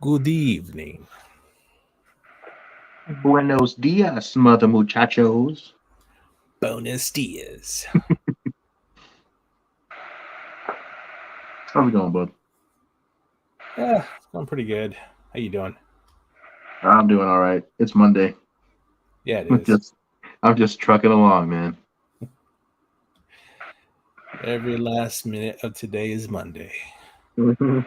Good evening. Buenos dias, mother muchachos. Bonus dias. How's it going, bud? Yeah, it's going pretty good. How you doing? I'm doing all right. It's Monday. Yeah, it I'm is. just, I'm just trucking along, man. Every last minute of today is Monday. Mhm.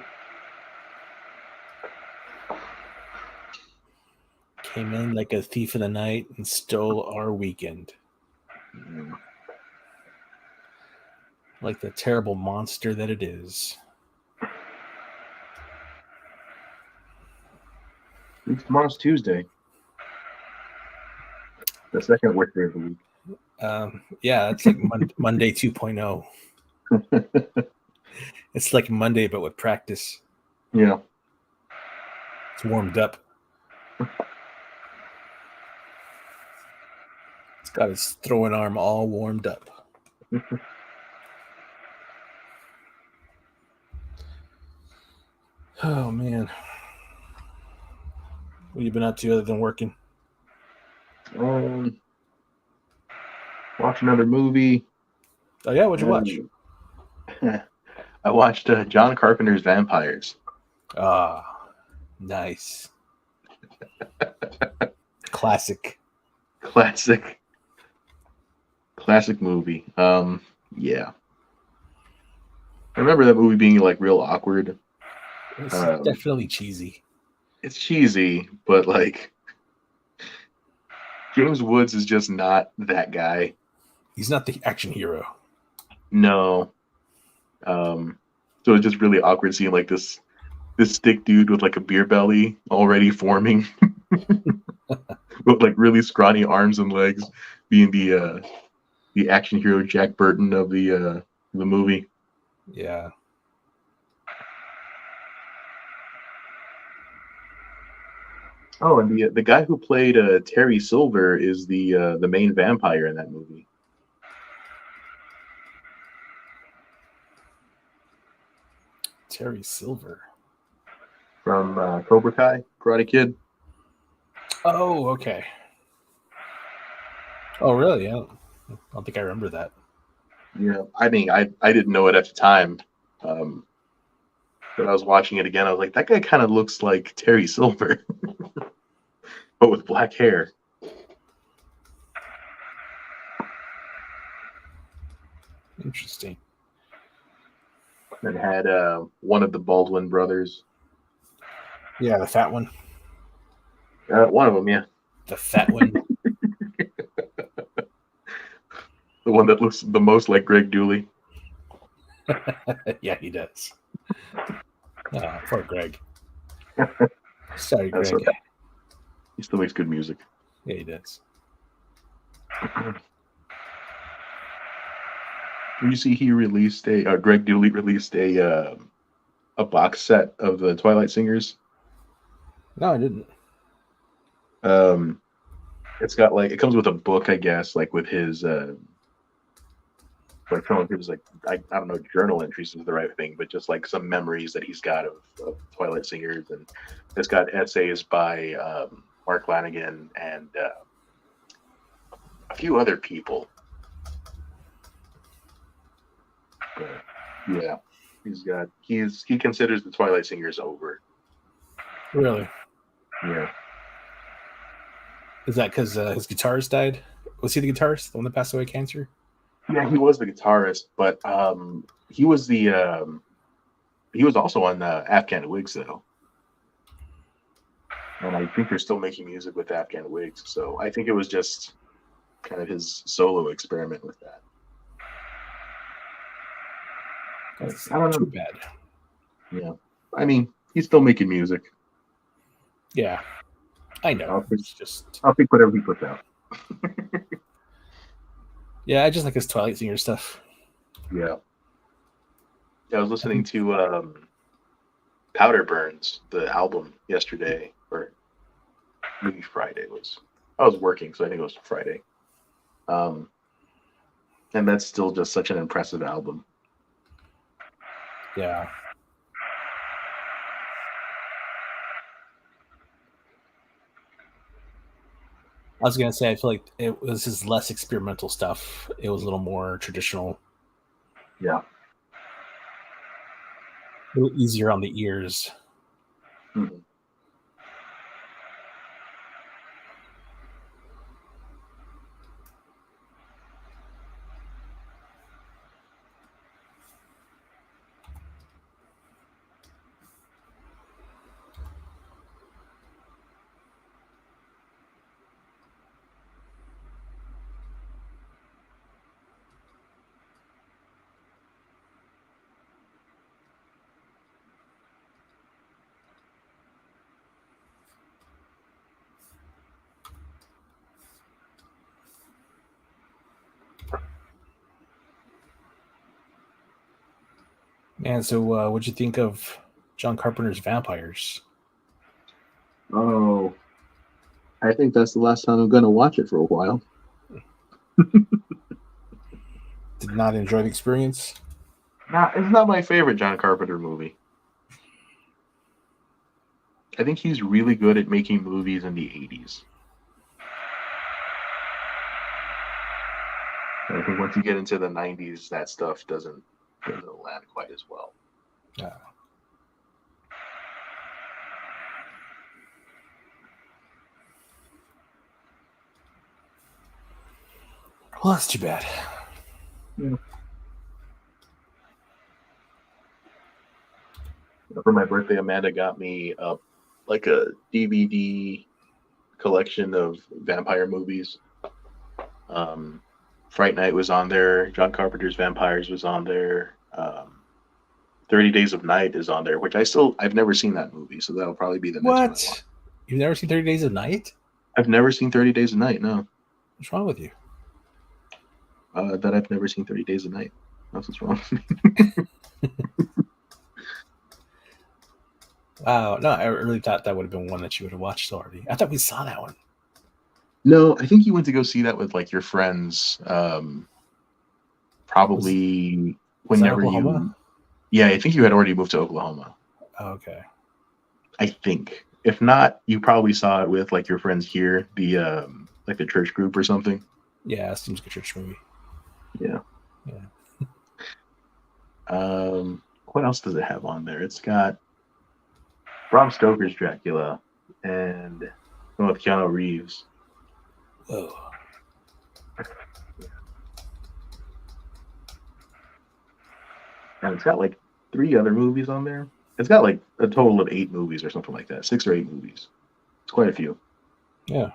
Came in like a thief in the night and stole our weekend. Like the terrible monster that it is. At least tomorrow's Tuesday, the second work day of the week. Yeah, it's like Monday 2.0. It's like Monday, but with practice. Yeah. It's warmed up. It's got its throwing arm all warmed up. Oh, man. What have you been up to other than working? Um, watch another movie. Oh, yeah, what'd you watch? Um, I watched John Carpenter's Vampires. Ah, nice. Classic. Classic, classic movie. Yeah. I remember that movie being like real awkward. It's Um, definitely cheesy. it's cheesy, but like James Woods is just not that guy. He's not the action hero. No. Um, so it's just really awkward seeing like this stick dude with like a beer belly already forming, with like really scrawny arms and legs, being the action hero Jack Burton of the movie. Yeah. Oh, and the guy who played Terry Silver is the main vampire in that movie Terry Silver. from Cobra Kai, Karate Kid. Oh, okay. Oh, really? I don't think I remember that. Yeah, I mean, I didn't know it at the time, um, but I was watching it again. I was like, that guy kind of looks like Terry Silver, but with black hair. Interesting. And had one of the Baldwin brothers. Yeah, the fat one. One of them, yeah, The fat one. the one that looks the most like Greg Dooley. Yeah, he does. Poor Greg. Sorry, That's Greg. okay. He still makes good music. Yeah, he does. You see, he released Greg Dooley released a box set of the Twilight Singers. No, I didn't. Um, it's got like it comes with a book, I guess, like with his like some of his like I don't know journal entries is the right thing, but just like some memories that he's got of Twilight Singers, and it's got essays by Mark Lanigan and a few other people. But yeah, he considers the Twilight Singers over. Really? Yeah, Is that because his guitarist died? Was he the guitarist? The one that passed away of cancer? yeah, he was the guitarist, but he was also on Afghan Wigs though, and I think they're still making music with Afghan Wigs. So I think it was just kind of his solo experiment with that. But That's I don't too know. bad. Yeah, I mean, he's still making music. Yeah, I know. I'll pick, It's just I'll pick whatever he puts out. yeah, I just like his Twilight Singer stuff. Yeah, yeah. I was I listening think to Powder Burns, the album, yesterday, or maybe Friday was. I was working, so I think it was Friday. Um, and that's still just such an impressive album. yeah. I was gonna say I feel like it was just less experimental stuff. It was a little more traditional, Yeah. a little easier on the ears. Mhm. And so, what'd you think of John Carpenter's Vampires? Oh, I think that's the last time I'm going to watch it for a while. Did not enjoy the experience. Nah, it's not my favorite John Carpenter movie. I think he's really good at making movies in the 80s. I think once you get into the 90s, that stuff doesn't land quite as well. Well, that's too bad. Yeah. For my birthday, Amanda got me like a DVD collection of vampire movies. Fright Night was on there. John Carpenter's Vampires was on there. 30 Days of Night is on there, which I've never seen that movie, so that'll probably be the next one I watch. What? You've never seen 30 Days of Night? I've never seen 30 Days of Night, no. What's wrong with you? That I've never seen 30 Days of Night. That's what's wrong. Wow, no, I really thought that would have been one that you would have watched already. I thought we saw that one. No, I think you went to go see that with like your friends. Probably whenever you. Yeah, I think you had already moved to Oklahoma. Oh, okay. I think. If not, you probably saw it with like your friends here, the like the church group or something. Yeah, it seems like a church movie. Yeah. Yeah. What else does it have on there? It's got Bram Stoker's Dracula and with Keanu Reeves. Whoa. And it's got like 3 other movies on there. It's got like a total of 8 movies or something like that. 6 or 8 movies. It's quite a few. Yeah.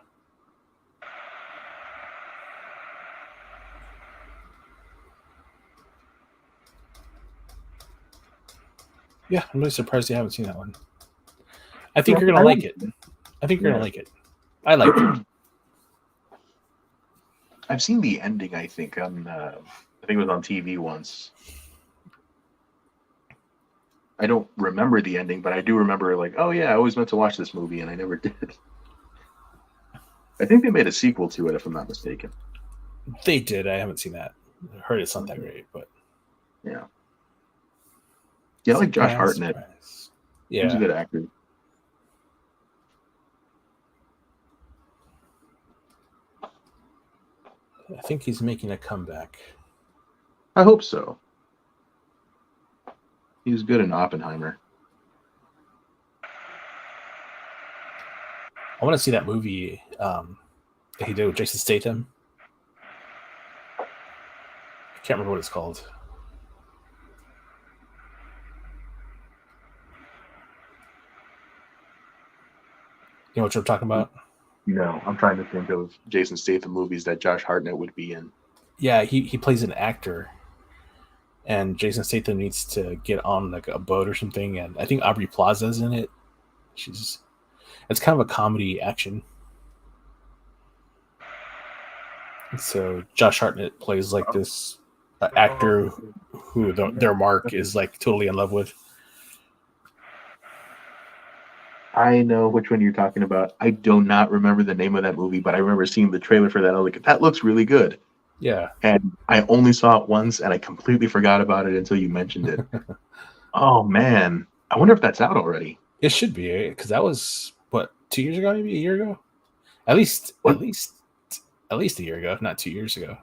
Yeah, I'm really surprised you haven't seen that one. I think you're gonna like it. I think you're gonna like it. I like it. I've seen the ending. I think on. I think it was on TV once. I don't remember the ending, but I do remember like, oh yeah, I always meant to watch this movie and I never did. I think they made a sequel to it, if I'm not mistaken. They did. I haven't seen that. I heard it's not that great, but yeah. Yeah, I like Josh Hartnett. Yeah. He's a good actor. I think he's making a comeback. I hope so. He was good in Oppenheimer. I want to see that movie that he did with Jason Statham. I can't remember what it's called. You know what I'm talking about? No, I'm trying to think of Jason Statham movies that Josh Hartnett would be in. Yeah, he plays an actor, and Jason Statham needs to get on like a boat or something, and I think Aubrey Plaza's in it. It's kind of a comedy action. So Josh Hartnett plays like this actor who their mark is like totally in love with. I know which one you're talking about. I do not remember the name of that movie, but I remember seeing the trailer for that. I was like, that looks really good. Yeah. And I only saw it once, and I completely forgot about it until you mentioned it. Oh, man. I wonder if that's out already. It should be, because that was, what, 2 years ago, maybe a year ago? At least at least a year ago, if not 2 years ago.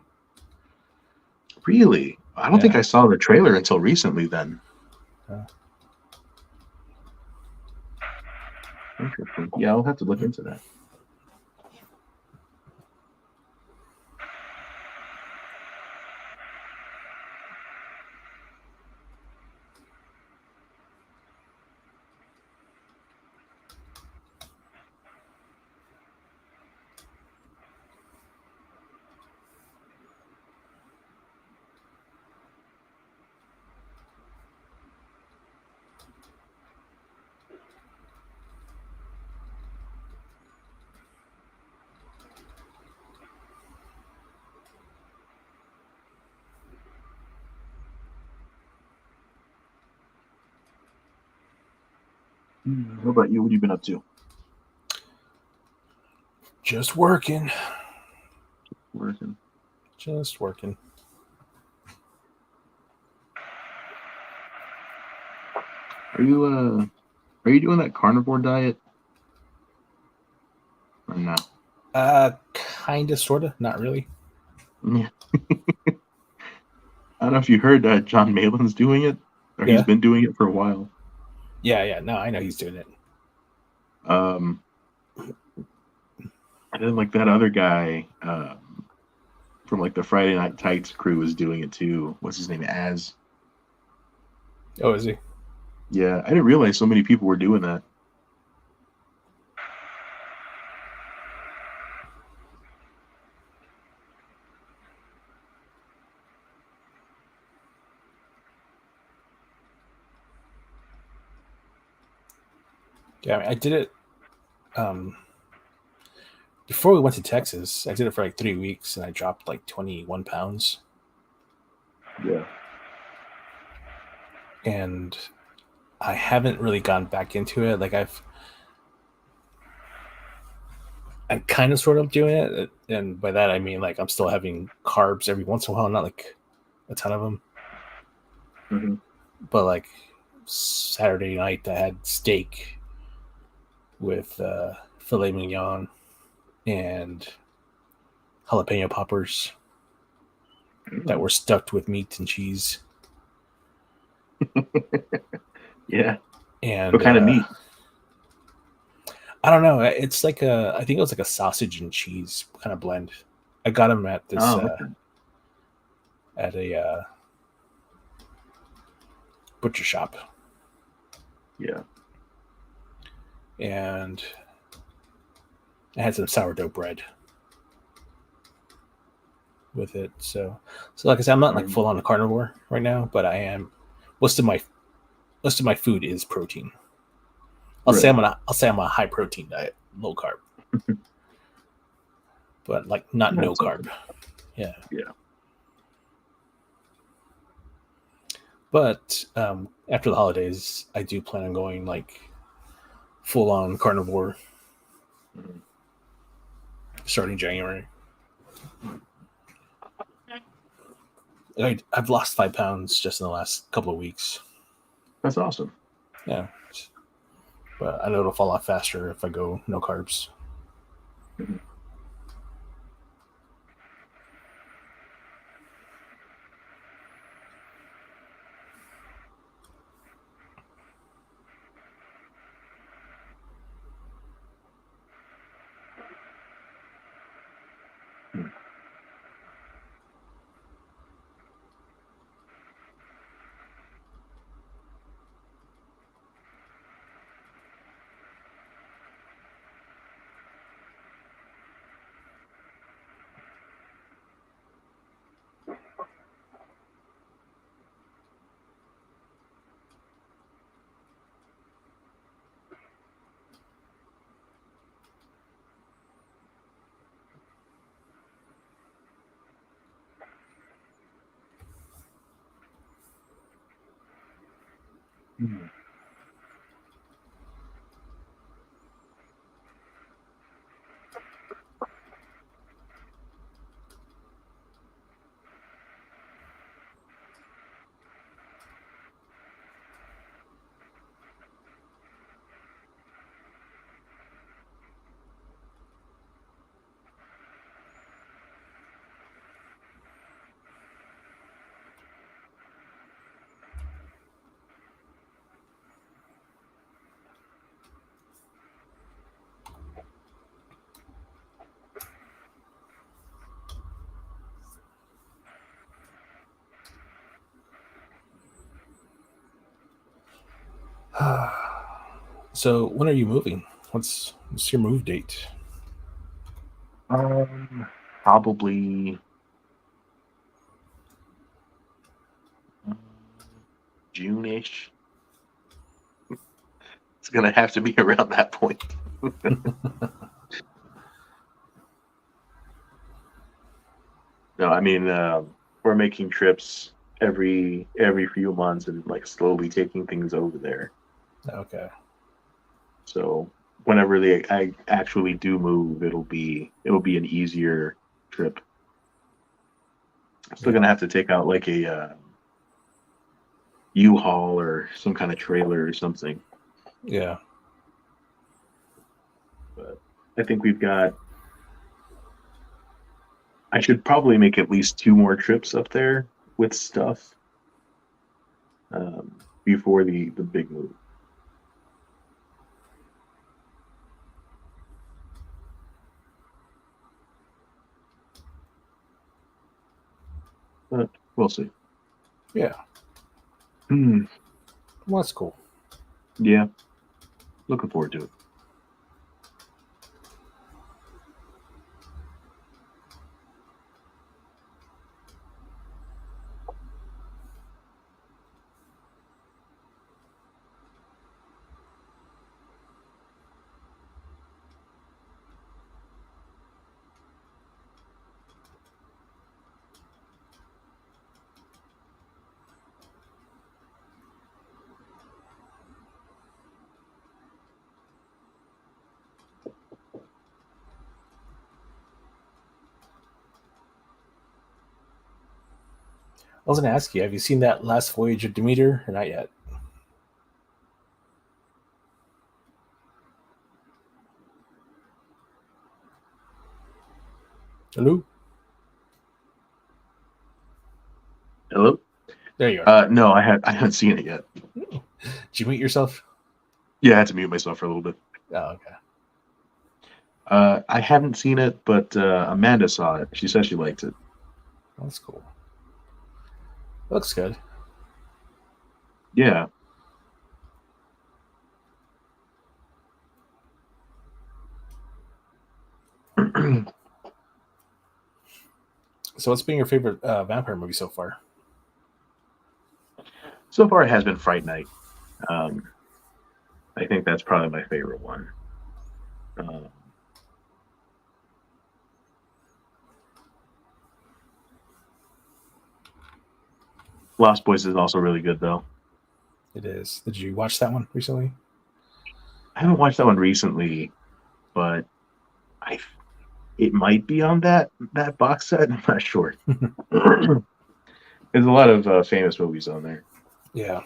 Really? I don't think Yeah. I saw the trailer until recently then. Uh, Interesting. Yeah, I'll have to look into that. What about you? What have you been up to? just working. Working. Just working. Are you doing that carnivore diet or no? Kind of, sort of, not really. Yeah. I don't know if you heard John Malin's doing it, or he's Yeah. been doing it for a while. Yeah. No, I know he's doing it. Um, and then like that other guy from like the Friday Night Tights crew is doing it too. What's his name? Az. Oh, is he? Yeah, I didn't realize so many people were doing that. Yeah, I mean, I did it um, before we went to Texas. I did it for like 3 weeks, and I dropped like 21 pounds. Yeah. And I haven't really gone back into it. Like I'm kind of sort of doing it, and by that I mean like I'm still having carbs every once in a while, not like a ton of them, Mm-hmm. but like Saturday night I had steak with filet mignon and jalapeno poppers that were stuffed with meat and cheese. Yeah. What And kind of meat? I don't know. It's like I think it was like a sausage and cheese kind of blend. I got them at this Oh, okay. at a butcher shop, Yeah. and I had some sourdough bread with it. So like I said, I'm not like Um, full on a carnivore right now, but I am. Most of my most of my food is protein. right. I'll say I'm on a high protein diet, low carb, but like not no That's carb. something. Yeah. Yeah. But after the holidays, I do plan on going like full on carnivore Mhm. starting January. I've lost 5 pounds just in the last couple of weeks. That's awesome. Yeah, but I know it'll fall off faster if I go no carbs. Mhm. Mhm. So when are you moving? What's your move date? Um, Probably June-ish. It's gonna have to be around that point. No, I mean, we're making trips every few months and like slowly taking things over there. Okay. So whenever I actually do move, it'll be an easier trip. I'm still Yeah. gonna have to take out like a U-Haul or some kind of trailer or something. Yeah. But I think we've got. I should probably make at least two more trips up there with stuff before the big move. But we'll see. Yeah. Hmm. Well, that's cool. Yeah, looking forward to it. I was going to ask you, have you seen that last voyage of Demeter or not yet? Hello? Hello? There you are. No, I haven't seen it yet. Did you mute yourself? Yeah, I had to mute myself for a little bit. Oh, okay. I haven't seen it, but Amanda saw it. She said she liked it. That's cool. Looks good. Yeah. So what's been your favorite vampire movie so far? So far, it has been Fright Night. Um, I think that's probably my favorite one. Uh, Lost Boys is also really good, though. It is. Did you watch that one recently? I haven't watched that one recently, but I it might be on that box set. I'm not sure. There's a lot of famous movies on there. Yeah.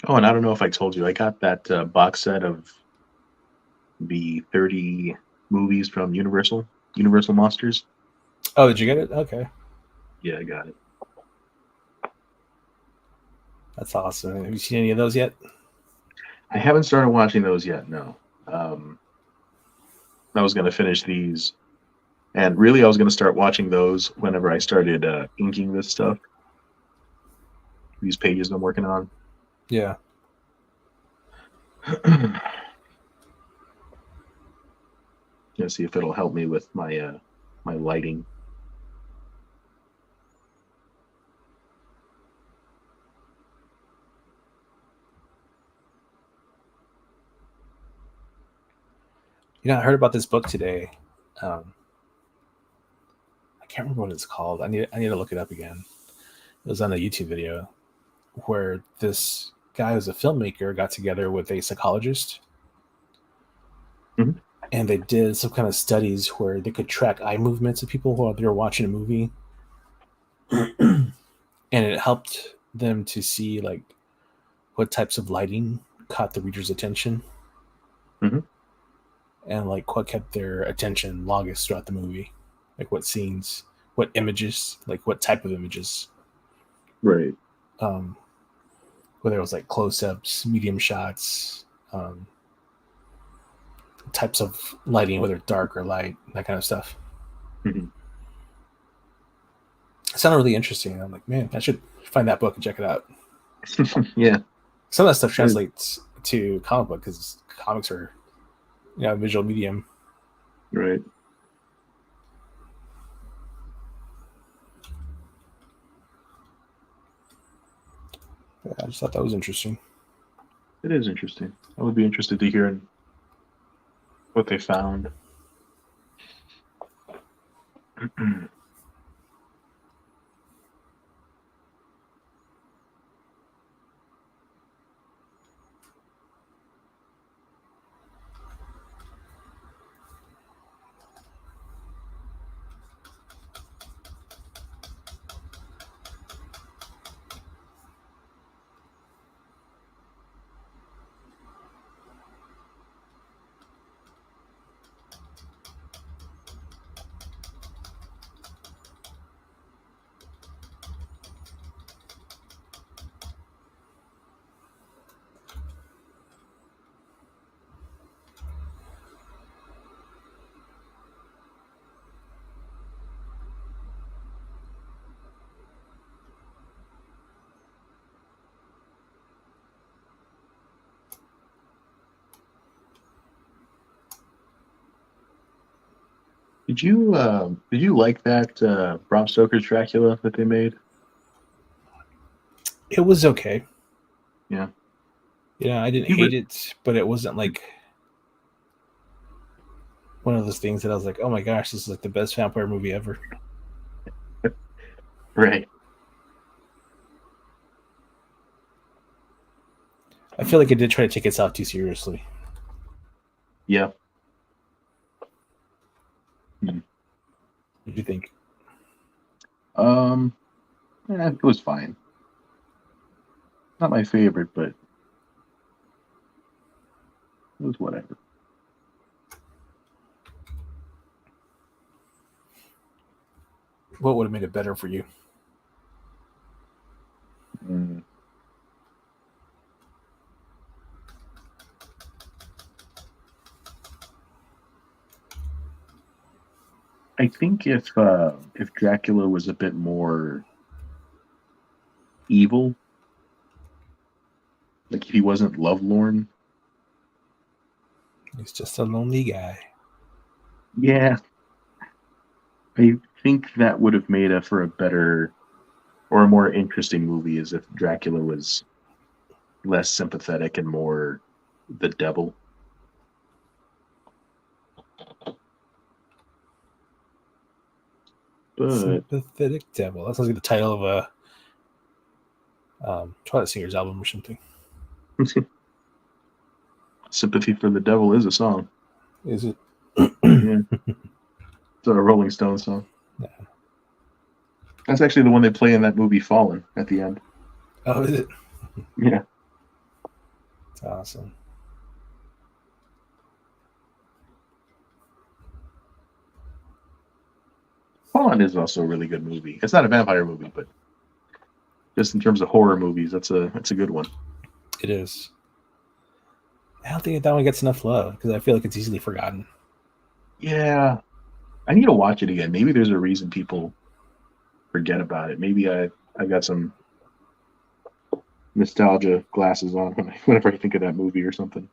Oh, and I don't know if I told you, I got that box set of the 30 movies from Universal Monsters. Oh, did you get it? Okay. Yeah, I got it. That's awesome. Have you seen any of those yet? I haven't started watching those yet. No. I was going to finish these, and really, I was going to start watching those whenever I started inking this stuff. These pages I'm working on. Yeah. Gonna see if it'll help me with my lighting. You know, I heard about this book today. Um, I can't remember what it's called. I need to look it up again. It was on a YouTube video where this guy who's a filmmaker got together with a psychologist, Mhm. and they did some kind of studies where they could track eye movements of people while they were watching a movie, and it helped them to see like what types of lighting caught the reader's attention Mhm. and like what kept their attention longest throughout the movie, like what scenes, what images, like what type of images, Right. um, whether it was like close-ups, medium shots, um, types of lighting, whether dark or light, that kind of stuff. Mhm. It sounded really interesting. I'm like, man, I should find that book and check it out. Yeah. Some of that stuff Uh, translates to comic book because comics are, a visual medium. Right. Yeah, I just thought that was interesting. It is interesting. I would be interested to hear what they found. Did you like that Bram Stoker's Dracula that they made? It was okay. Yeah. Yeah, I didn't You re- hate it, but it wasn't like one of those things that I was like, oh my gosh, this is like the best vampire movie ever. right. I feel like it did try to take itself too seriously. Yeah. Hmm. What do you think? Um it was fine. Not my favorite, but it was whatever. What would have made it better for you? Mm. I think if Dracula was a bit more evil, like if he wasn't lovelorn, He's just a lonely guy. yeah, I think that would have made for a better or a more interesting movie as if Dracula was less sympathetic and more the devil. But Sympathetic devil. That sounds like the title of a Twilight Singers album or something. Sympathy for the Devil is a song. Is it? Yeah, it's a Rolling Stones song. That's actually the one they play in that movie Fallen at the end. Oh, is it? Yeah. It's awesome. Fallen is also a really good movie. It's not a vampire movie, but just in terms of horror movies, that's a good one. It is. I don't think that one gets enough love because I feel like it's easily forgotten. Yeah, I need to watch it again. Maybe there's a reason people forget about it. Maybe I got some nostalgia glasses on whenever I think of that movie or something.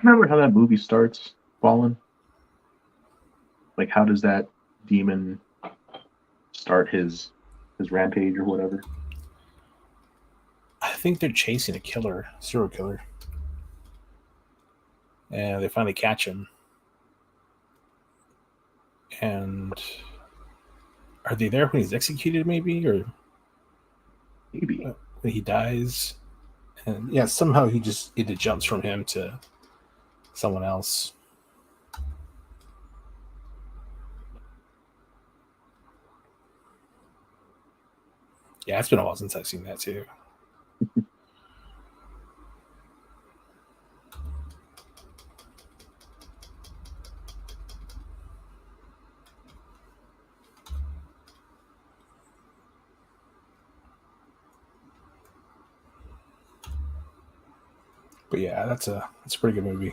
Remember how that movie starts, Fallen? Like, how does that demon start his rampage or whatever? I think they're chasing a killer, serial killer, and they finally catch him. And are they there when he's executed, maybe, or Maybe. when he dies? And yeah, somehow it jumps from him to someone else. Yeah, it's been a while since I've seen that too. But yeah, that's a pretty good movie.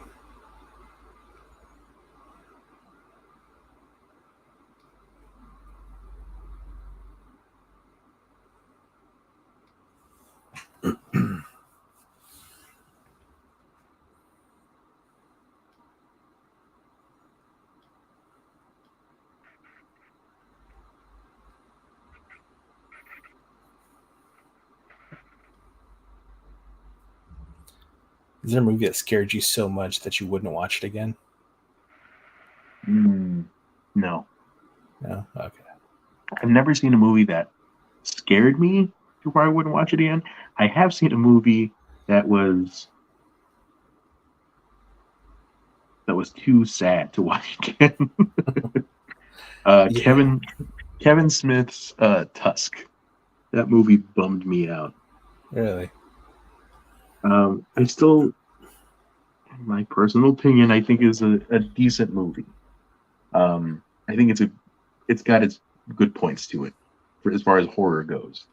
Is there a movie that scared you so much that you wouldn't watch it again? No. No? Okay. I've never seen a movie that scared me to where I wouldn't watch it again. I have seen a movie that was too sad to watch again. uh, Yeah, Kevin Kevin Smith's Tusk. That movie bummed me out. really. I still, in my personal opinion, I think is a decent movie. I think it's got its good points to it for as far as horror goes.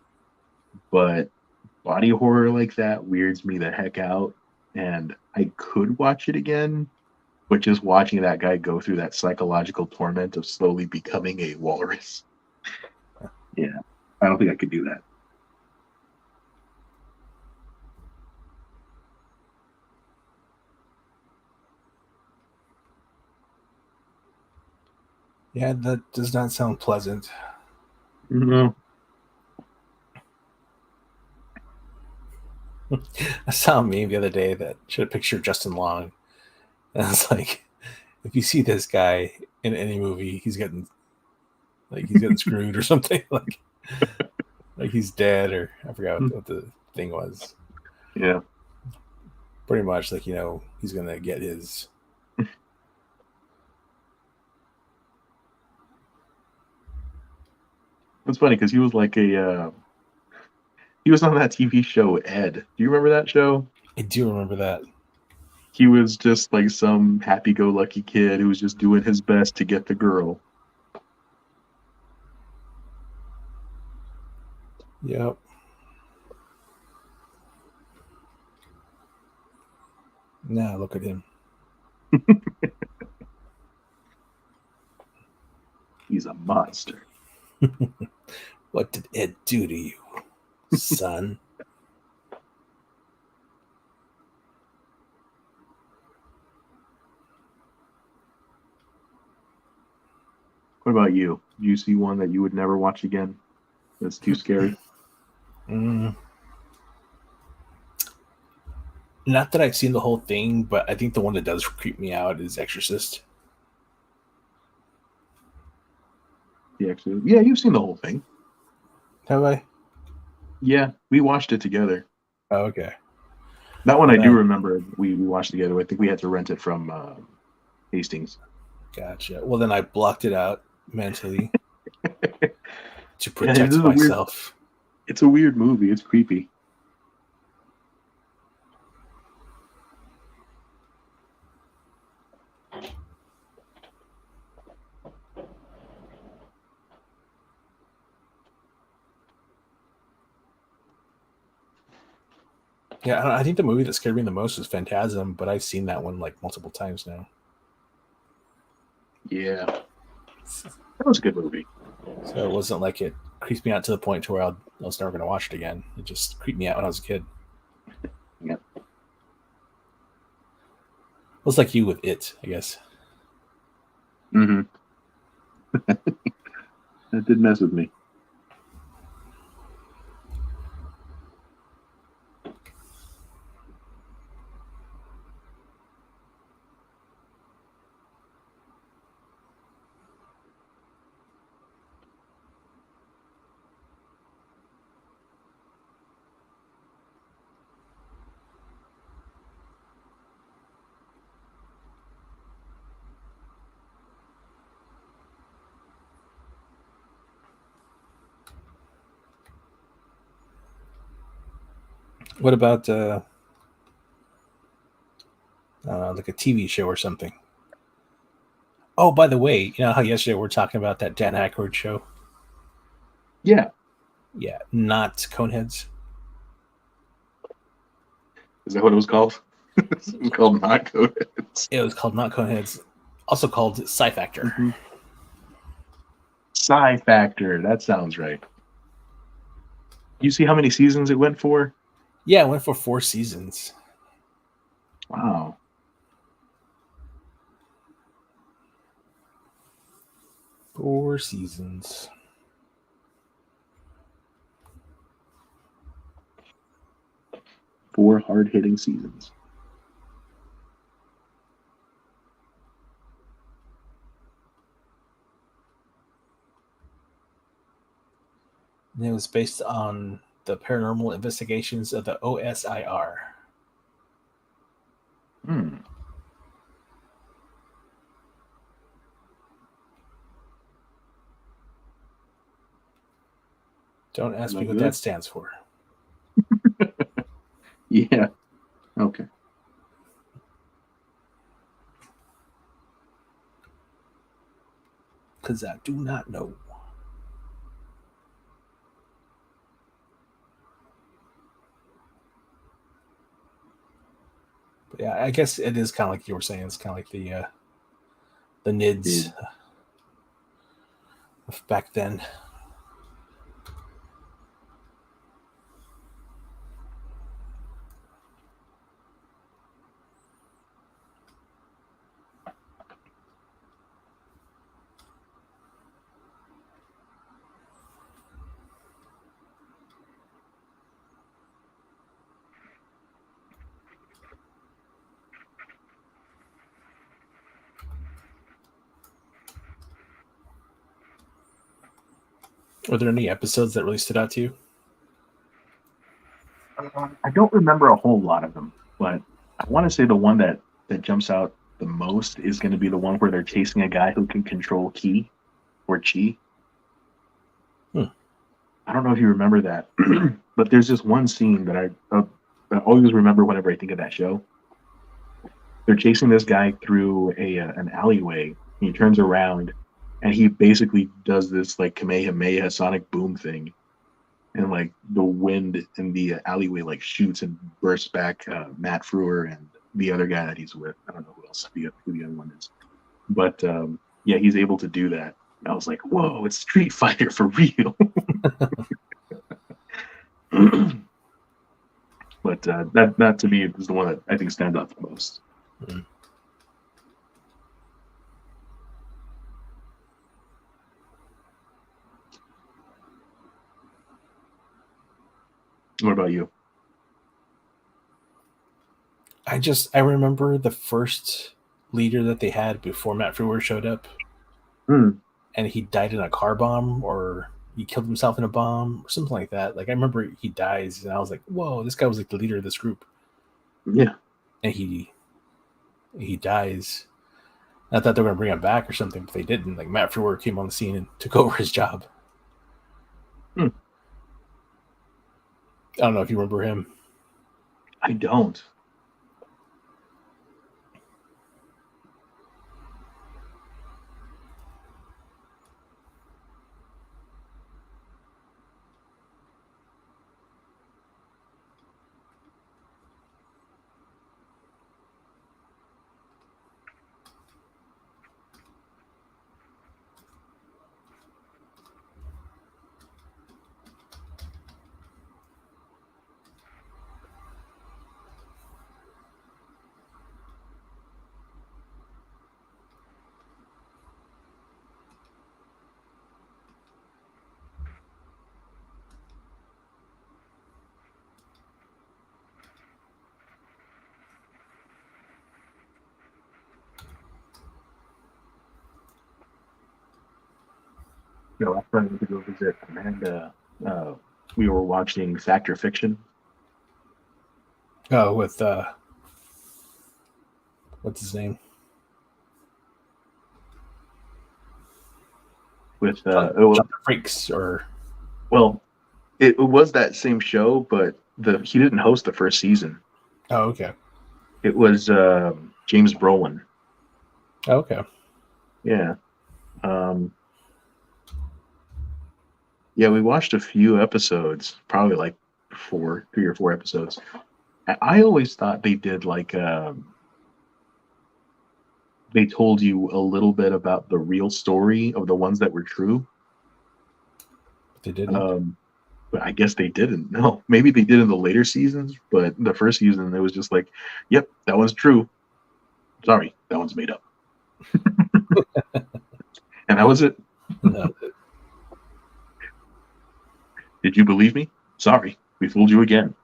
But body horror like that weirds me the heck out. And I could watch it again, but just watching that guy go through that psychological torment of slowly becoming a walrus. Yeah, I don't think I could do that. Yeah, that does not sound pleasant. No. I saw a meme the other day that showed a picture of Justin Long, and it's like, if you see this guy in any movie, he's getting screwed or something. Like he's dead, or I forgot what the thing was. Yeah. Pretty much like he's gonna get his. It's funny because he was like he was on that TV show Ed. Do you remember that show? I do remember that. He was just like some happy-go-lucky kid who was just doing his best to get the girl. Yep. Now look at him. He's a monster. What did Ed do to you, son? What about you? Do you see one that you would never watch again? That's too scary. Mm, not that I've seen the whole thing, but I think the one that does creep me out is Exorcist. Yeah, you've seen the whole thing. Have I? Yeah, we watched it together. Oh, okay. That one I do No. remember. We watched together. I think we had to rent it from Hastings. Gotcha. Well, then I blocked it out mentally to Yeah, it is protect a weird. myself. It's a weird movie. It's creepy. Yeah, I think the movie that scared me the most was Phantasm, but I've seen that one like multiple times now. Yeah, that was a good movie. So it wasn't like it creeped me out to the point to where I was never going to watch it again. It just creeped me out when I was a kid. Yeah. It was like you with It, I guess. Mm-hmm. That did mess with me. What about like a TV show or something? Oh, by the way, you know how yesterday we were talking about that Dan Aykroyd show? Yeah. Yeah, not Coneheads. Is that what it was called? It was called Not Codeheads. It was called Not Coneheads, also called Sci Factor. Mm-hmm. Sci Factor. That sounds right. You see how many seasons it went for? Yeah, it went for 4 seasons. Wow. 4 seasons. 4 hard hitting seasons. And it was based on the paranormal investigations of the OSIR. Hmm. Don't ask No me what that good? stands for. Yeah. Okay. Because I do not know. But yeah, I guess it is kind of like you were saying. It's kind of like the NIDS Did of back then. Were there any episodes that really stood out to you? I don't remember a whole lot of them, but I want to say the one that jumps out the most is going to be the one where they're chasing a guy who can control ki or chi. Hmm. I don't know if you remember that, but there's this one scene that I always remember whenever I think of that show. They're chasing this guy through a an alleyway. He turns around and he basically does this like Kamehameha sonic boom thing, and like the wind in the alleyway like shoots and bursts back Matt Frewer and the other guy that he's with. I don't know who the other one is, but yeah, he's able to do that. And I was like, whoa, it's Street Fighter for real. But that to me is the one that I think stands out the most. Hmm. What about you? I remember the first leader that they had before Matt Frewer showed up, Hmm. and he died in a car bomb or he killed himself in a bomb or something like that. Like I remember he dies, and I was like, "Whoa, this guy was like the leader of this group," Yeah. and he dies. I thought they were going to bring him back or something, but they didn't. Like Matt Frewer came on the scene and took over his job. Hmm. I don't know if you remember him. I don't. No, last time I went to go visit Amanda, we were watching Fact or Fiction. Oh, with what's his name? With Jonathan Frakes, or well, it was that same show, but he didn't host the first season. oh, okay, It was James Brolin. okay. Yeah. Yeah, we watched a few episodes, probably like 3 or 4 episodes. I always thought they did like they told you a little bit about the real story of the ones that were true. They didn't. But I guess they didn't. No, maybe they did in the later seasons, but the first season it was just like, yep, that one's true. Sorry, that one's made up. And that was it. No. Did you believe me? Sorry, we fooled you again.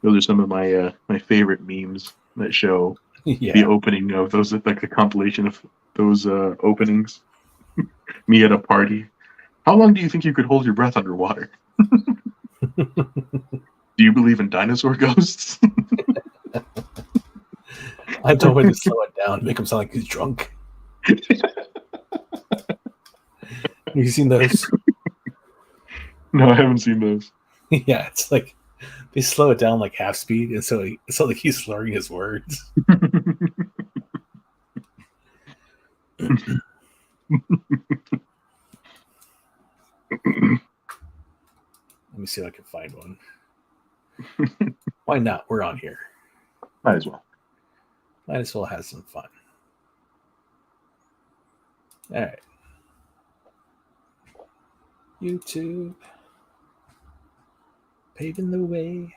Those are some of my my favorite memes that show Yeah. the opening of those, like the compilation of those openings. Me at a party. How long do you think you could hold your breath underwater? Do you believe in dinosaur ghosts? I told him to slow it down, make him sound like he's drunk. Have you seen those? No, I haven't seen those. Yeah, it's like they slow it down like half speed, and so it's not like he's slurring his words. Let me see if I can find one. Why not? We're on here. Might as well. Might as well have some fun. All right. YouTube. Paving the way.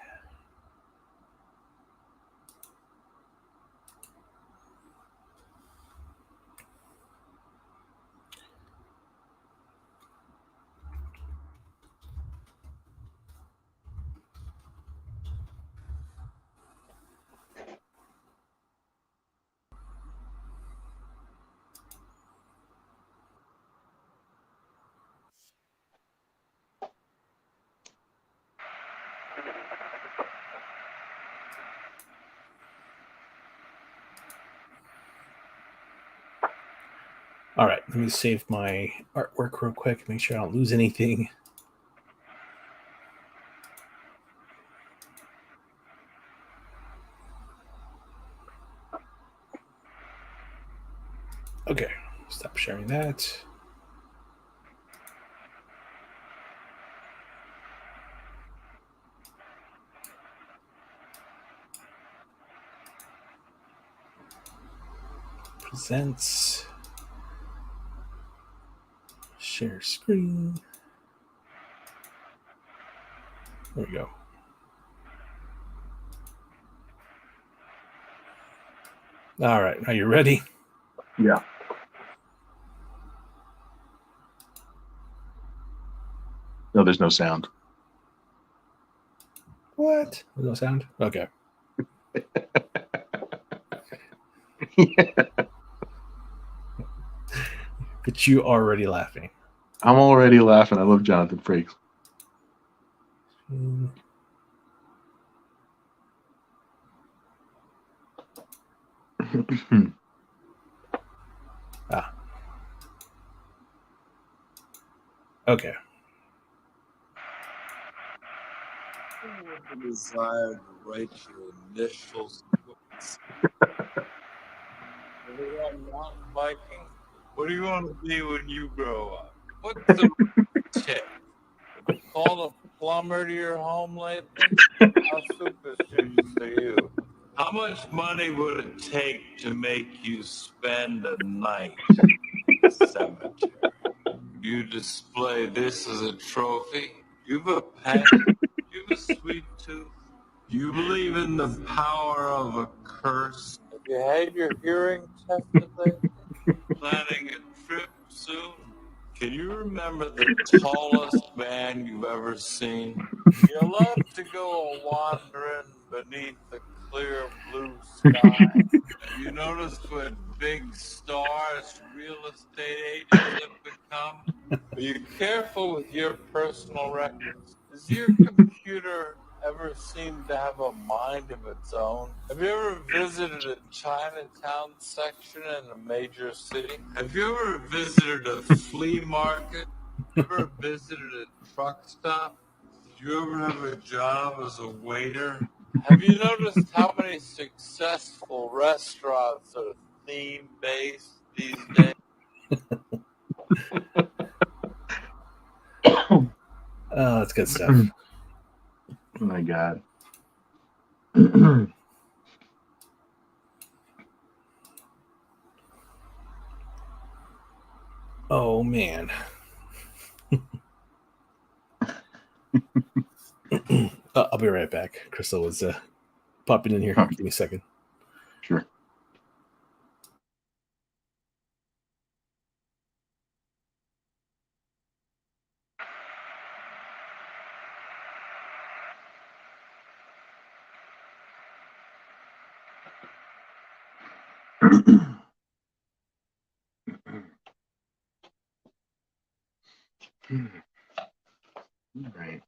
All right, let me save my artwork real quick, make sure I don't lose anything. Okay, stop sharing that. Presents. Share screen. There we go. All right, are you ready? Yeah. No, there's no sound. What? There's no sound? Okay. But you already laughing. I'm already laughing. I love Jonathan Frakes. Ah, okay. With the desire to write your initials. What do you want mountain biking? What do you want to be when you grow up? What's the tip? Have you called a plumber to your home lately? How superstitious are you? How much money would it take to make you spend a night in the cemetery? You display this as a trophy? You have a pet? You have a sweet tooth? Do you believe in the power of a curse? Have you had your hearing tested lately? Planning a trip soon? Can you remember the tallest man you've ever seen? You love to go wandering beneath the clear blue sky. Have you noticed what big stars real estate agents have become? Are you careful with your personal records? Does your computer ever seem to have a mind of its own? Have you ever visited a Chinatown section in a major city? Have you ever visited a flea market? Ever visited a truck stop? Did you ever have a job as a waiter? Have you noticed how many successful restaurants are theme based these days? Oh, that's good stuff. Oh my god. Oh man. I'll be right back. Crystal was popping in here. Give me a second. Sure. All right.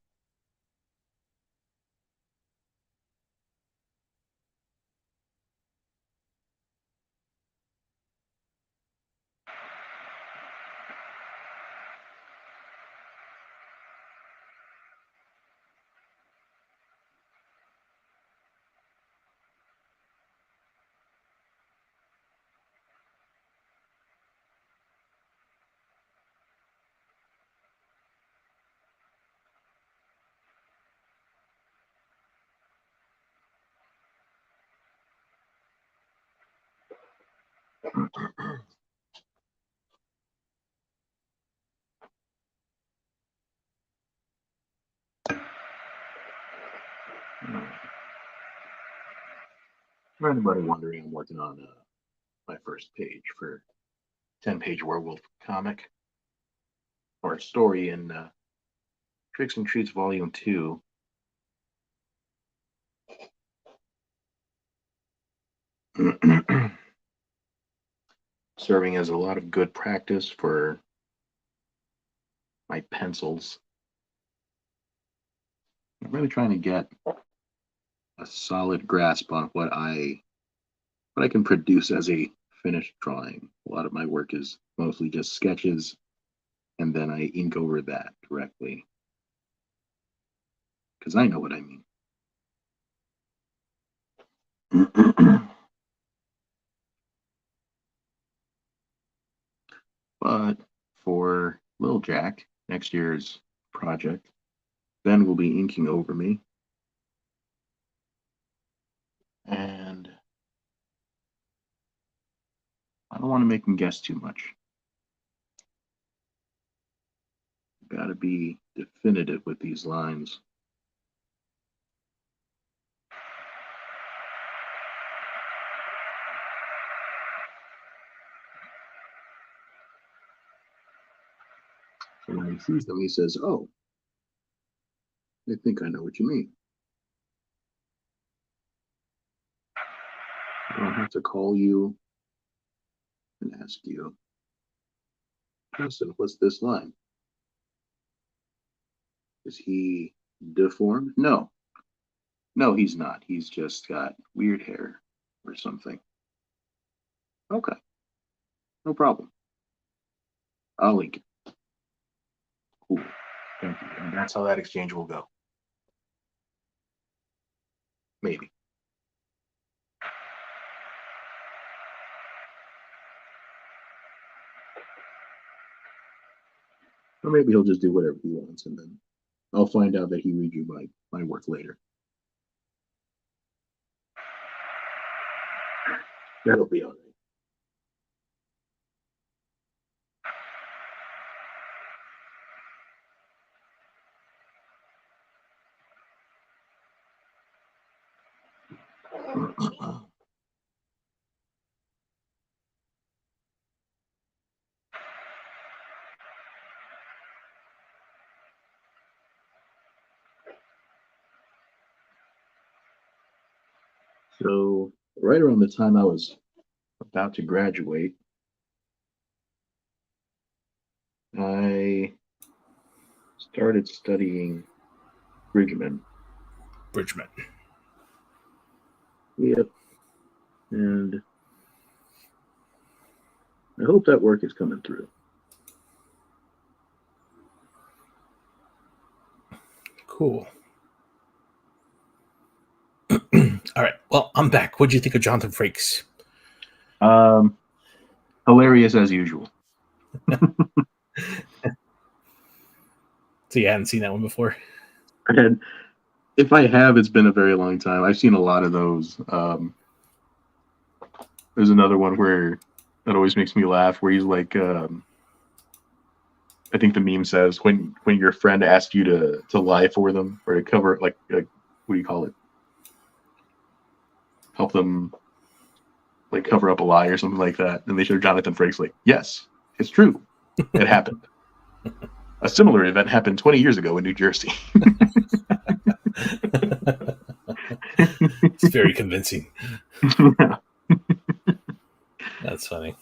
For anybody wondering, I'm working on my first page for 10-page werewolf comic or story in Tricks and Treats Volume 2. Serving as a lot of good practice for my pencils. I'm really trying to get a solid grasp on what I can produce as a finished drawing. A lot of my work is mostly just sketches, and then I ink over that directly because I know what I mean. But for Lil Jack, next year's project, Ben will be inking over me. And I don't want to make him guess too much. Got to be definitive with these lines. So when he sees them, he says, "Oh, I think I know what you mean." I don't have to call you and ask you, "Listen, what's this line? Is he deformed?" No, he's not. He's just got weird hair or something. Okay, no problem. I'll link it. Cool. Thank you. And that's how that exchange will go. Maybe. Or maybe he'll just do whatever he wants, and then I'll find out that he read you my work later. That'll be all right. So, right around the time I was about to graduate, I started studying Bridgman. Bridgman. Yep. And I hope that work is coming through. Cool. All right. Well, I'm back. What'd you think of Jonathan Frakes? Hilarious as usual. So you hadn't seen that one before? And if I have, it's been a very long time. I've seen a lot of those. There's another one where that always makes me laugh, where he's like, I think the meme says when your friend asks you to lie for them or to cover like what do you call it? Help them like cover up a lie or something like that. And they show Jonathan Frakes like, yes, it's true. It happened. A similar event happened 20 years ago in New Jersey. It's very convincing. Yeah. That's funny.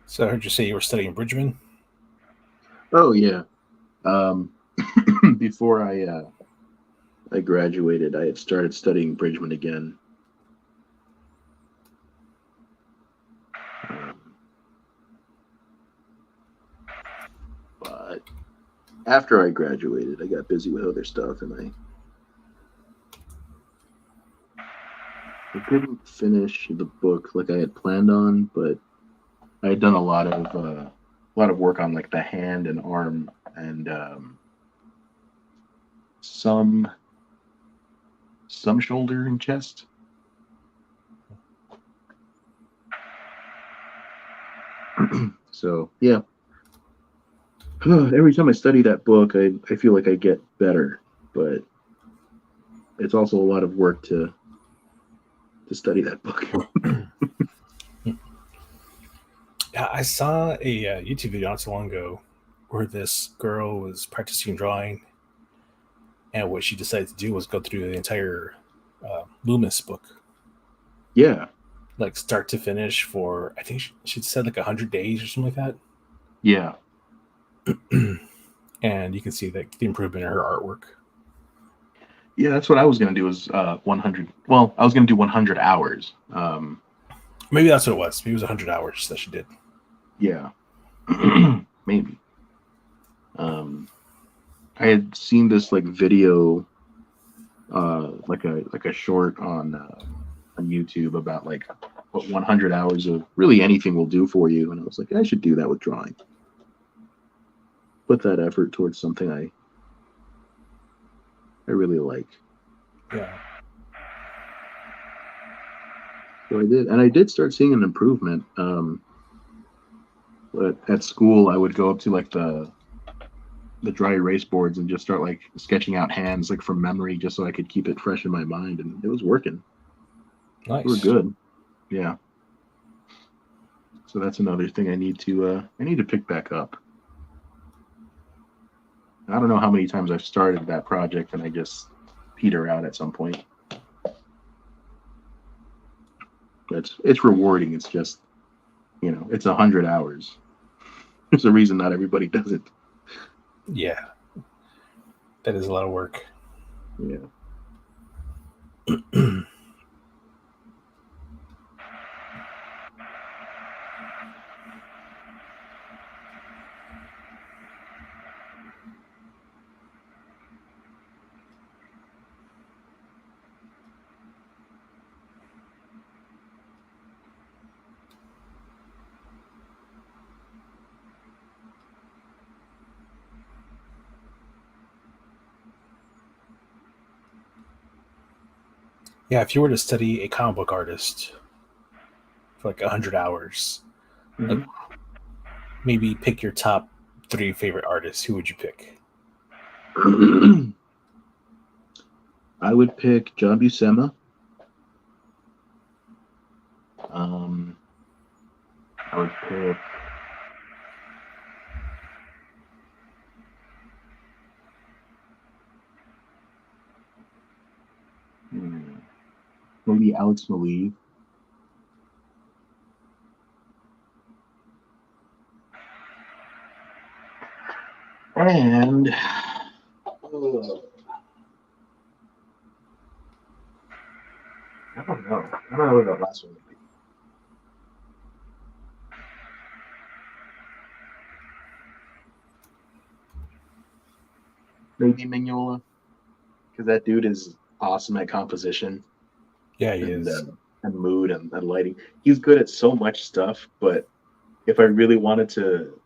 So I heard you say you were studying Bridgman. Oh yeah. Before I graduated, I had started studying Bridgman again. But after I graduated, I got busy with other stuff, and I couldn't finish the book like I had planned on. But I had done a lot of work on like the hand and arm and some shoulder and chest. So yeah, every time I study that book, I feel like I get better, but it's also a lot of work to study that book. Yeah, I saw a YouTube video not so long ago where this girl was practicing drawing, and what she decided to do was go through the entire Loomis book, Yeah, like start to finish for I think she said like 100 days or something like yeah, that. And you can see the improvement in her artwork. yeah. That's what I was gonna do is 100. Well, I was gonna do 100 hours. Maybe that's what it was. Maybe it was 100 hours that she did. Yeah, maybe. I had seen this like video, like a short on YouTube about like what 100 hours of really anything will do for you, and I was like, I should do that with drawing. Put that effort towards something I really like. Yeah. So I did, and I did start seeing an improvement. But at school, I would go up to like the dry erase boards and just start like sketching out hands like from memory, just so I could keep it fresh in my mind, and it was working. Nice. They were good. Yeah. So that's another thing I need to pick back up. I don't know how many times I've started that project and I just peter out at some point. But it's rewarding. It's just, it's 100 hours. There's a reason not everybody does it. Yeah. That is a lot of work. Yeah. Yeah, if you were to study a comic book artist for like 100 hours, like maybe pick your top 3 favorite artists, who would you pick? I would pick John Buscema. I would pick maybe Alex Maleev. And I don't know. I don't know what that last one would be. Maybe Mignola, because that dude is awesome at composition. Yeah, he and, is. And mood and lighting. He's good at so much stuff, but if I really wanted to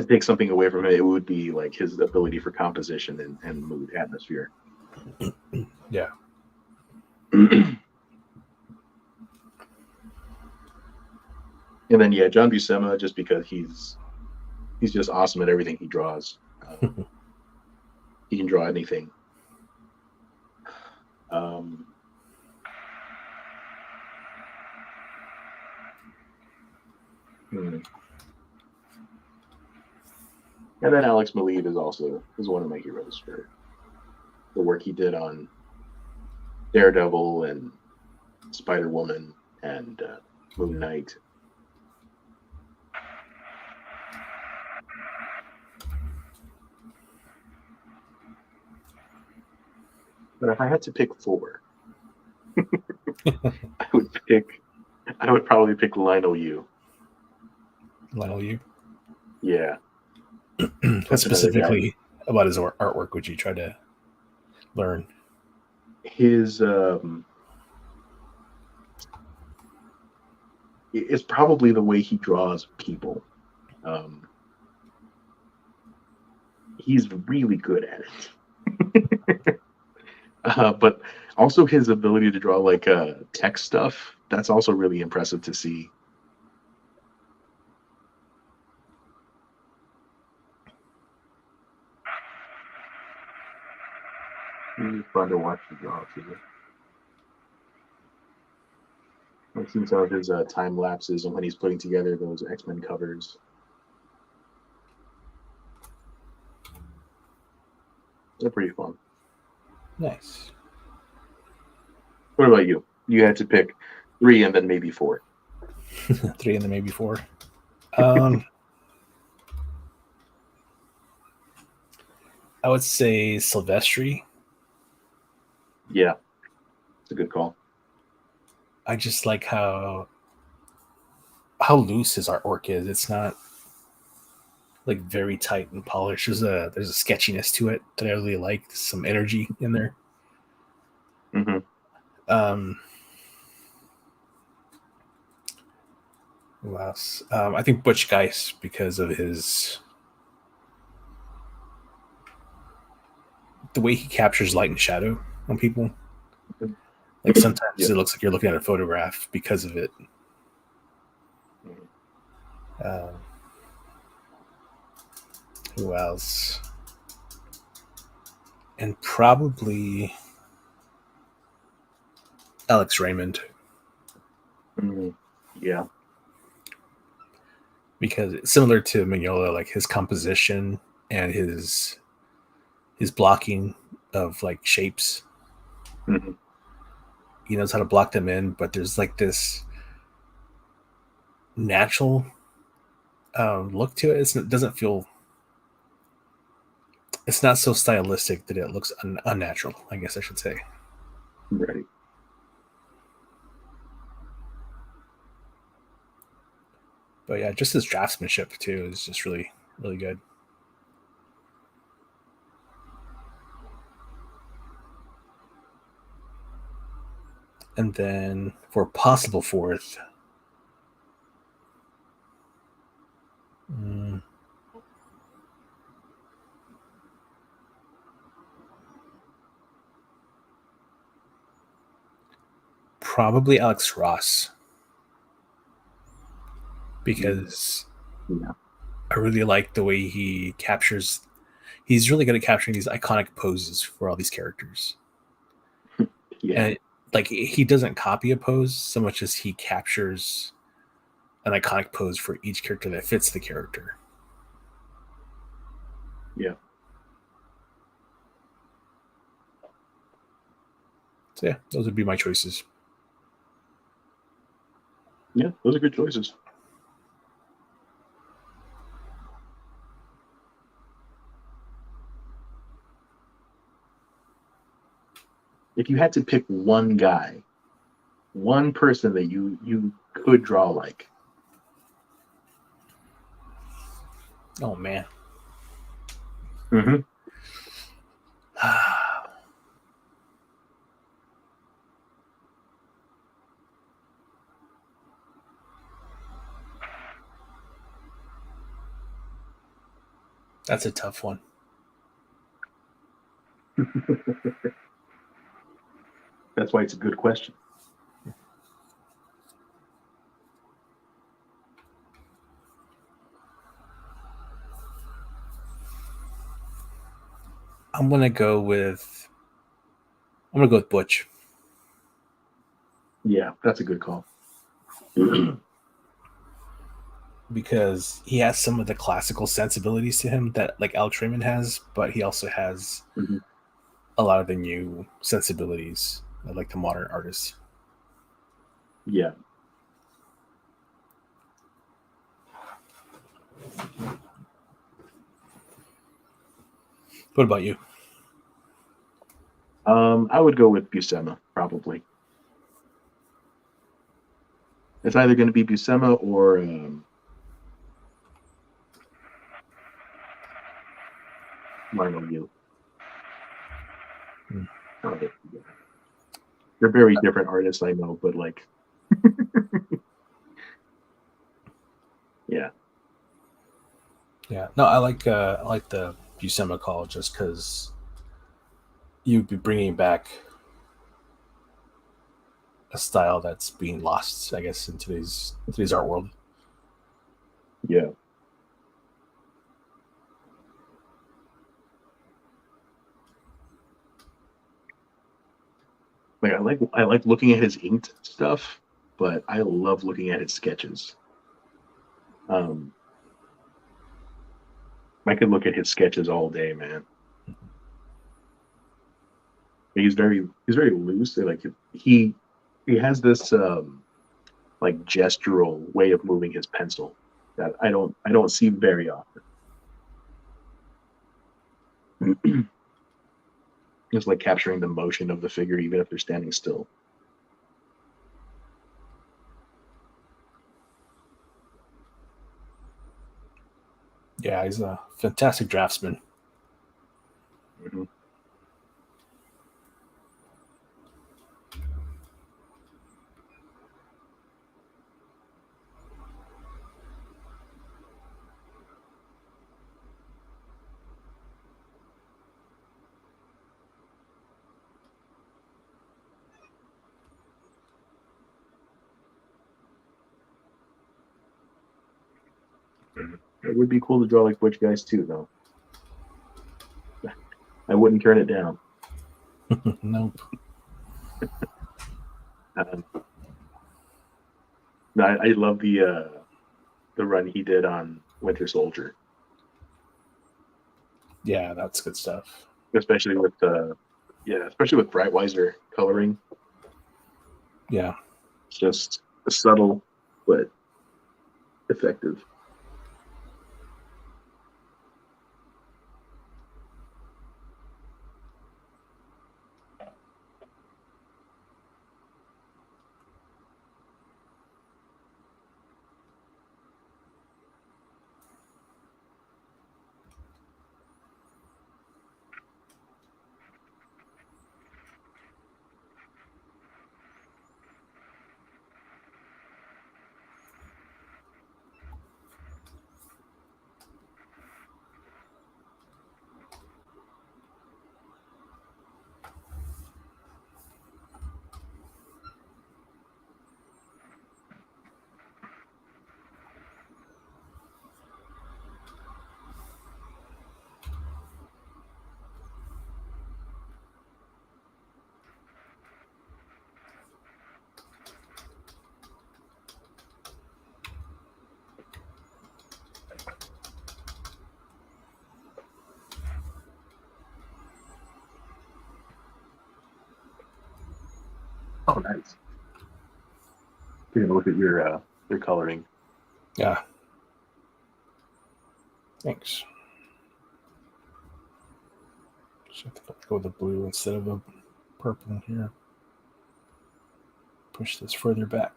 take something away from it, it would be like his ability for composition and mood, atmosphere. Yeah. And then John Buscema, just because he's just awesome at everything he draws. He can draw anything. And then Alex Maleev is one of my heroes for the work he did on Daredevil and Spider-Woman and Moon Knight. But if I had to pick 4, I would probably pick Lionel Yu. Lionel Yu? Yeah. What specifically about his artwork would you try to learn? His it's probably the way he draws people. He's really good at it. But also his ability to draw like text stuff, that's also really impressive to see. It's fun to watch the draw too. I've seen some of his time lapses and when he's putting together those X-Men covers. They're pretty fun. Nice. What about you? You had to pick 3 and then maybe 4. 3 and then maybe 4. I would say Silvestri. Yeah, it's a good call. I just like how loose his artwork is. It's not like very tight and polished. There's a sketchiness to it that I really like. Some energy in there. Who else? I think Butch Geist, because of the way he captures light and shadow on people. Like sometimes it looks like you're looking at a photograph because of it. Who else? And probably Alex Raymond, Yeah. because similar to Mignola, like his composition and his blocking of like shapes, Mhm. he knows how to block them in. But there's like this natural look to it. It doesn't feel. It's not so stylistic that it looks unnatural. I guess I should say. Right. But yeah, just his draftsmanship too is just really really good. And then for possible fourth, mm, probably Alex Ross, because Yeah. I really like the way he captures. He's really good at capturing these iconic poses for all these characters, Yeah. and like he doesn't copy a pose so much as he captures an iconic pose for each character that fits the character. Yeah. So yeah, those would be my choices. Yeah. Those are good choices. If you had to pick one guy, one person that you could draw like, Oh man, mm-hmm. that's a tough one. That's why it's a good question. I'm gonna go with Butch. Yeah, that's a good call. Because he has some of the classical sensibilities to him that like Alex Raymond has, but he also has Mm-hmm. a lot of the new sensibilities of like the modern artists. Yeah. What about you? I would go with Buscema, probably. It's either going to be Buscema or Marno Yu. Hmm. They're very different artists, I know, but like, yeah. Yeah, no, I like the Buscema call just because you'd be bringing back a style that's being lost, I guess, in today's art world. Yeah. Like I like looking at his inked stuff, but I love looking at his sketches. Um, I could look at his sketches all day, man. He's very loose. Like he has this like gestural way of moving his pencil that I don't see very often. It's like capturing the motion of the figure even if they're standing still. Yeah, he's a fantastic draftsman. Mhm. It would be cool to draw like Butch guys too, though. I wouldn't turn it down. Nope. Um, no, I love the run he did on Winter Soldier, Yeah, that's good stuff. especially with especially with Brightweiser coloring. Yeah. It's just subtle but effective. Oh, nice. Taking a look at your coloring. Yeah. Thanks. So I think I'll go with the blue instead of a purple here. Push this further back.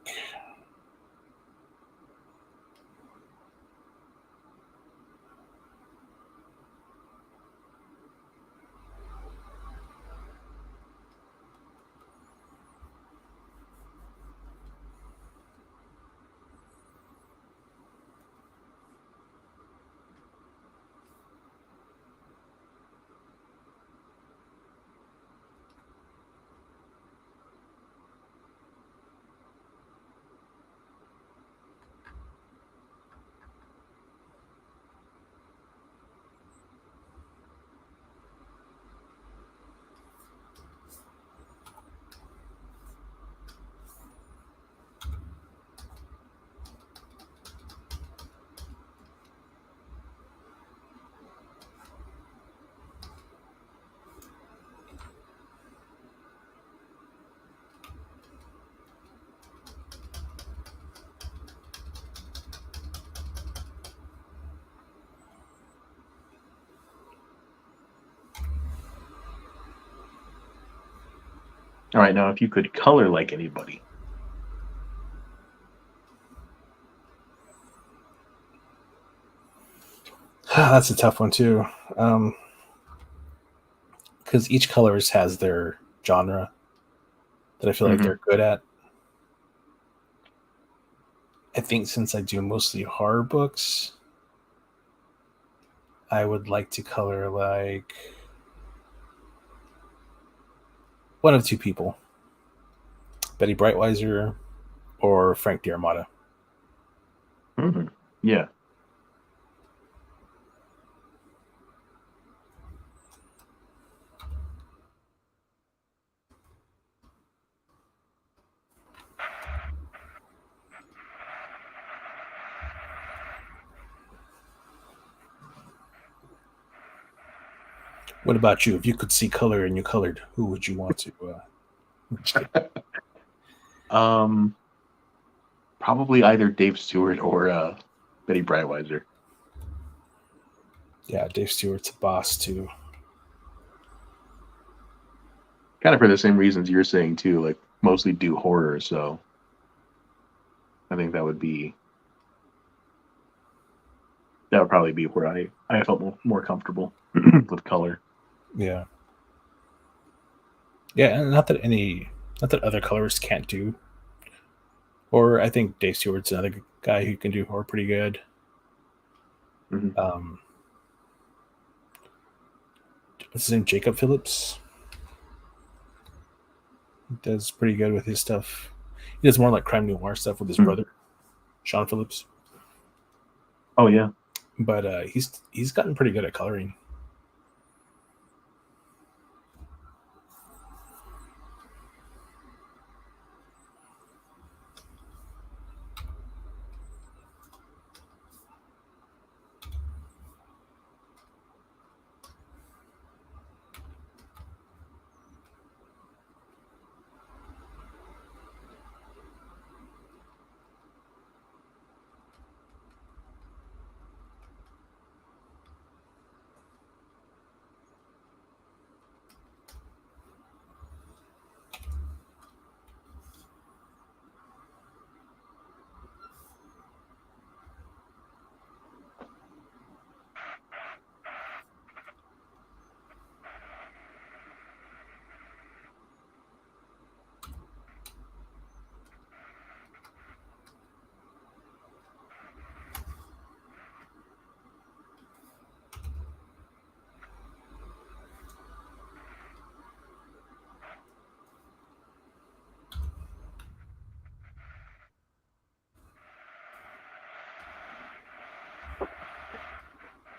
All right, now if you could color like anybody. That's a tough one too. Because each colorist has their genre that I feel like they're good at. I think since I do mostly horror books, I would like to color like one of two people: Betty Brightweiser or Frank D'Armata. Mm-hmm. Yeah. What about you? If you could see color and you colored, who would you want to? Probably either Dave Stewart or Betty Brightweiser. Yeah, Dave Stewart's a boss too. Kind of for the same reasons you're saying too, like mostly do horror, so I think that would probably be where I felt more comfortable with color. Yeah. Yeah, and not that other colorists can't do. Or I think Dave Stewart's another guy who can do horror pretty good. Mm-hmm. What's his name? Jacob Phillips. He does pretty good with his stuff. He does more like crime noir stuff with his brother, Sean Phillips. Oh yeah. But he's gotten pretty good at coloring.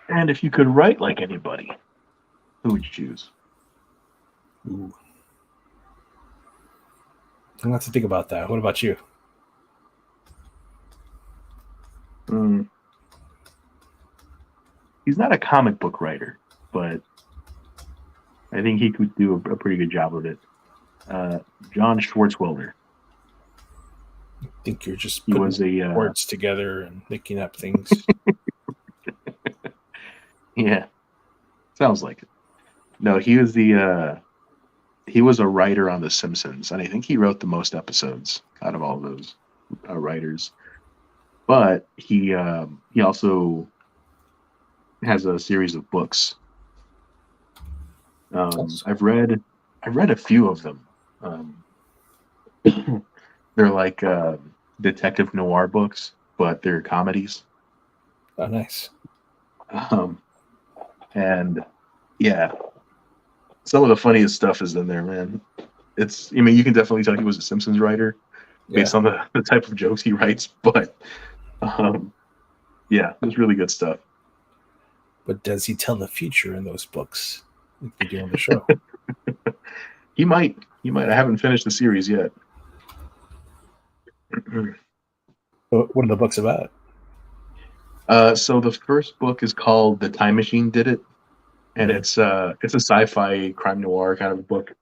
And if you could write like anybody, who would you choose? Ooh. I'm gonna have to think about that. What about you? Mm, he's not a comic book writer, but I think he could do a pretty good job of it. Uh, John Schwartzwelder. I think you're just He putting was a words together and making up things. yeah, sounds like it. No, he was a writer on The Simpsons, and I think he wrote the most episodes out of all of those writers. But he also has a series of books. That's I've read a few of them. Um, they're like detective noir books, but they're comedies. oh, nice. Um, and yeah, some of the funniest stuff is in there, man. I mean, you can definitely tell he was a Simpsons writer Yeah, based on the type of jokes he writes, but um, yeah, it's really good stuff. but does he tell the future in those books like they do on the show? He might. I haven't finished the series yet. What are the books about? So the first book is called "The Time Machine Did It," and Mhm. it's a sci-fi crime noir kind of a book.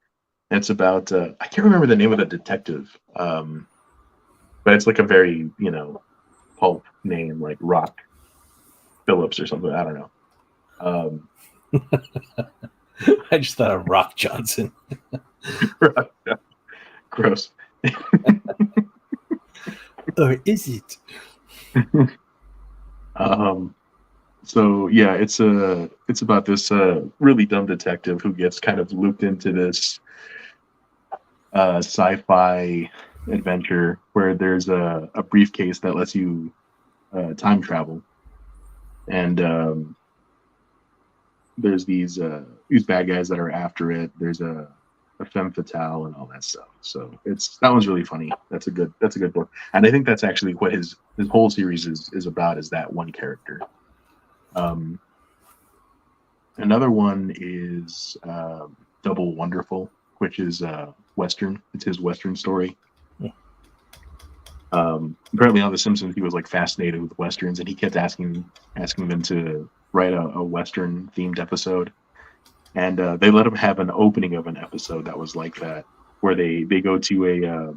And it's about I can't remember the name of the detective, but it's like a very pulp name like Rock Phillips or something. I don't know. Um, I just thought of Rock Johnson. gross. Or is it? Um, so yeah, it's about this really dumb detective who gets kind of looped into this sci-fi adventure where there's a briefcase that lets you time travel, and there's these bad guys that are after it. There's a femme fatale and all that stuff. So that one's really funny. That's a good book, and I think that's actually what his whole series is about, is that one character. Um, Another one is Double Wonderful, which is Western. It's his Western story. Apparently on The Simpsons, he was like fascinated with Westerns, and he kept asking them to write a Western themed episode. And they let him have an opening of an episode that was like that, where they go to a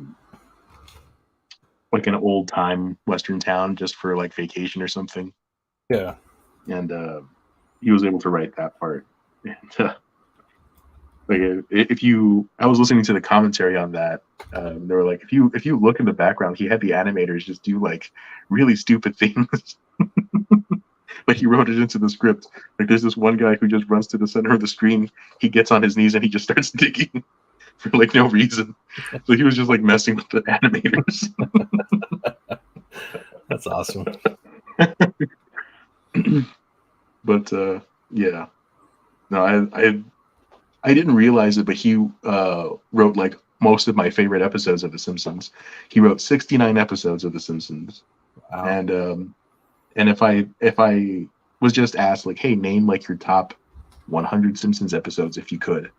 like an old time Western town just for like vacation or something. Yeah. And he was able to write that part. And like if you, I was listening to the commentary on that. They were like, if you look in the background, he had the animators just do like really stupid things. Like he wrote it into the script. Like there's this one guy who just runs to the center of the screen. He gets on his knees and he just starts digging for like no reason. So he was just like messing with the animators. That's awesome. But yeah, no, I didn't realize it, but he wrote like most of my favorite episodes of The Simpsons. He wrote 69 episodes of The Simpsons, Wow. and if I was just asked like, hey, name like your top 100 Simpsons episodes if you could,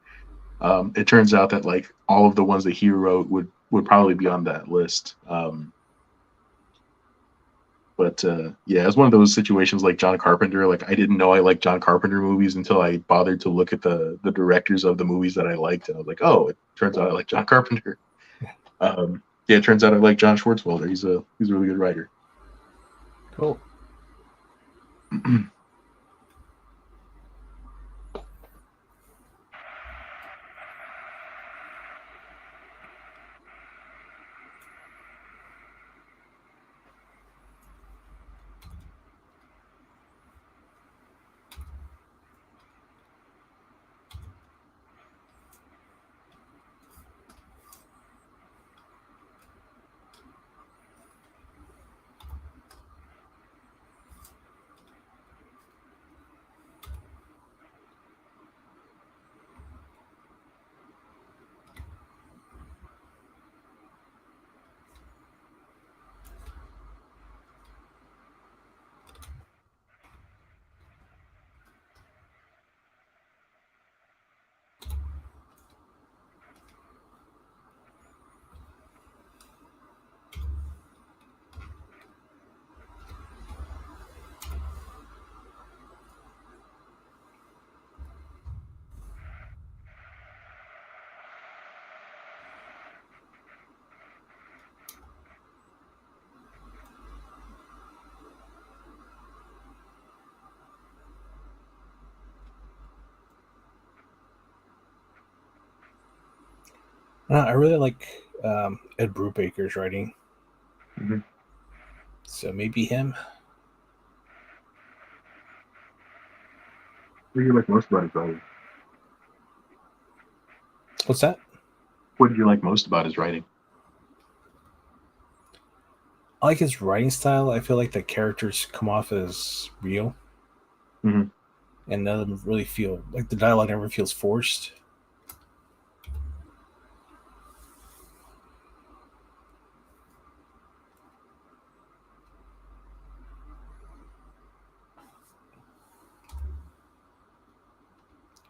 it turns out that like all of the ones that he wrote would probably be on that list. But yeah, it's one of those situations like John Carpenter. Like I didn't know I liked John Carpenter movies until I bothered to look at the directors of the movies that I liked, and I was like, oh, it turns out I like John Carpenter. Yeah, it turns out I like John Schwartzwelder. He's a really good writer. Cool. I really like Ed Brubaker's writing, Mhm. so maybe him. What do you like most about his writing? What's that? What did you like most about his writing? I like his writing style. I feel like the characters come off as real, Mhm. and none of them really feel like the dialogue never feels forced.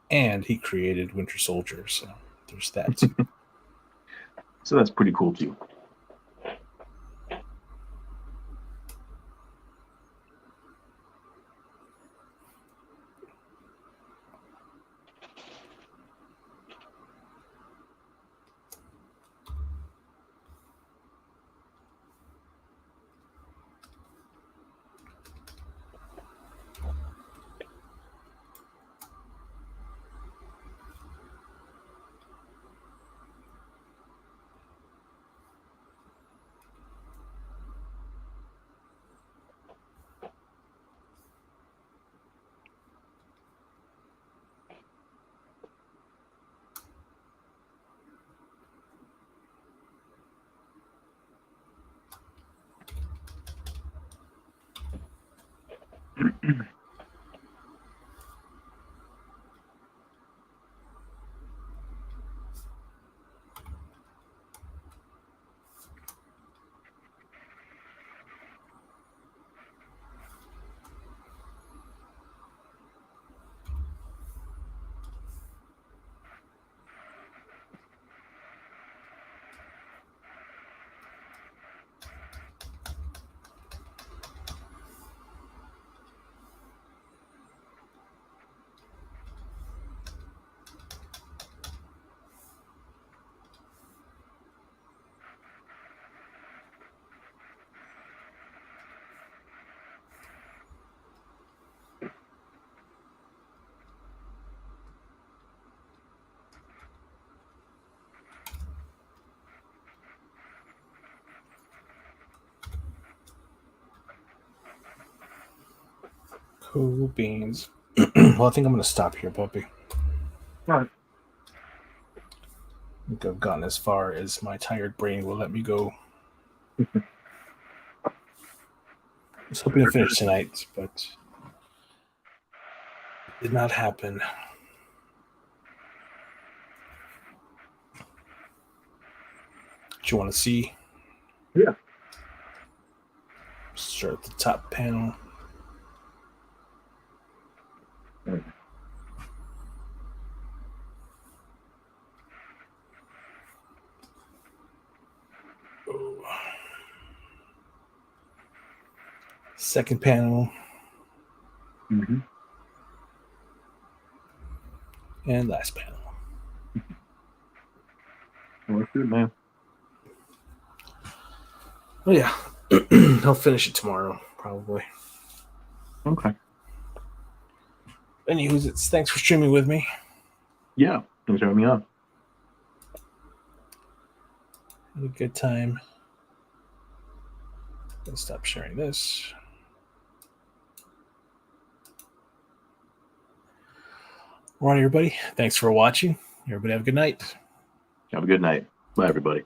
And he created Winter Soldier, so there's that too. So that's pretty cool too. Cool beans. Well, I think I'm going to stop here, puppy. All right. I think I've gotten as far as my tired brain will let me go. I was hoping to finish tonight, but it did not happen. Do you want to see? Yeah. Start at the top panel. Mm. Oh. Second panel. Mhm. And last panel. Well, that's good, man. Oh, yeah. I'll finish it tomorrow, probably. Okay. Anywho, thanks for streaming with me. Yeah. Thanks for having me on. Had a good time. Let's stop sharing this. All right, everybody. Thanks for watching. Everybody have a good night. Have a good night. Bye, everybody.